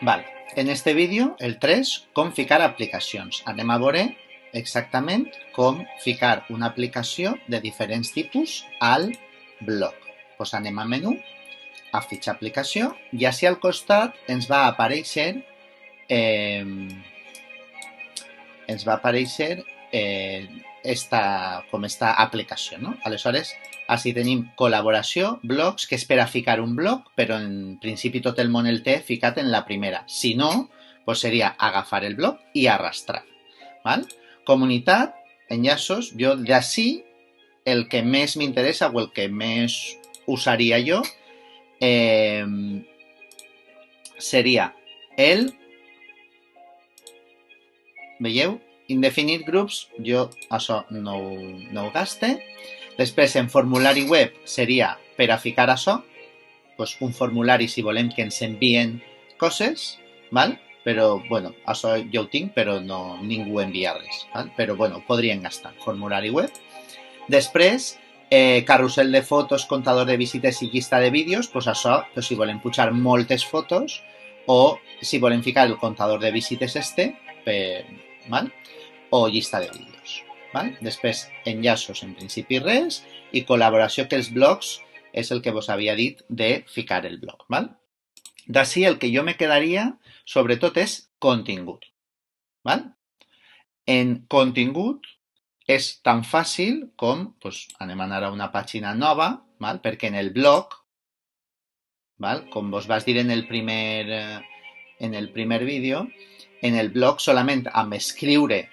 Vale. En este vídeo, el 3, com ficar aplicacions. Anem a veure exactament com ficar una aplicació de diferents tipus al blog. Pues anem a menú, a fitxar aplicació, i així al costat ens va aparèixer esta aplicació, no? Aleshores, així tenim col·laboració, blogs, que és per a ficar un blog, però en principi tot el món el té ficat en la primera. Si no, pues seria agafar el blog i arrastrar. Val? Comunitat, enllaços, jo d'ací el que més m'interessa o el que més usaria jo seria el, veieu? Indefinite groups, jo això no ho gaste. Després, en formulari web, seria per a ficar això, doncs un formulari si volem que ens envien coses, val? Però, bueno, això jo ho tinc, però no, ningú envia res, val? Però, bueno, podrien gastar formulari web. Després, carrusel de fotos, comptador de visites i llista de vídeos, doncs això, doncs si volem pujar moltes fotos o si volem ficar el comptador de visites val? O llista de vídeos. Val? Després, enllaços en principi res i col·laboració, que els blogs és el que vos havia dit de ficar el blog. Val? D'ací el que jo me quedaria sobretot és contingut. Val? En contingut és tan fàcil com, doncs, anem a anar a una pàgina nova, val? Perquè en el blog, val? Com vos vas dir en el primer vídeo, en el blog solament amb escriure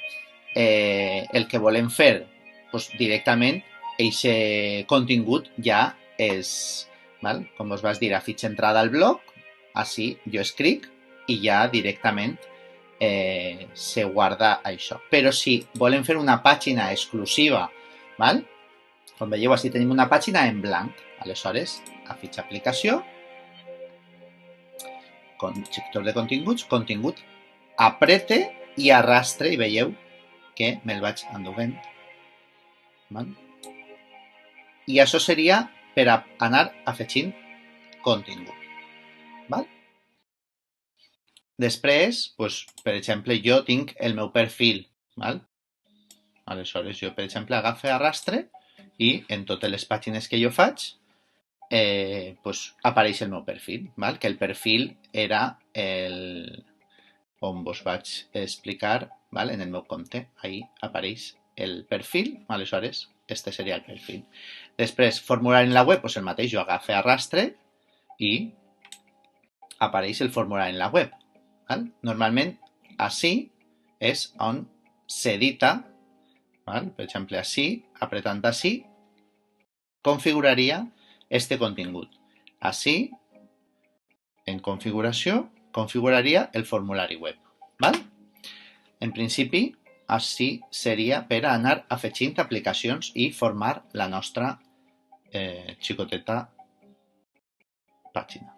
el que volem fer, doncs directament aquest contingut ja és, val? Com us vas dir, a fitxa entrada al blog, així jo escric i ja directament se guarda això. Però si volem fer una pàgina exclusiva, val? Com veieu, així tenim una pàgina en blanc. Aleshores, a fitxa aplicació, sector de continguts, contingut, aprete i arrastre, i veieu que me'l vaig enduent. I això seria per a anar afegint contingut. Val? Després, doncs, per exemple, jo tinc el meu perfil. Val? Aleshores, jo, per exemple, agafe arrastre i en totes les pàgines que jo faig doncs, apareix el meu perfil. Val? Que el perfil era on vos vaig explicar, val? En el meu compte. Ahí apareix el perfil, aleshores, este seria el perfil. Després, formulari en la web, doncs el mateix, jo agafe arrastre i apareix el formulari en la web. Val? Normalment, així és on s'edita, per exemple, així, apretant així, configuraria este contingut. Així, en configuració, configuraria el formulari web. Val? En principi, així seria per anar afegint aplicacions i formar la nostra xicoteta pàgina.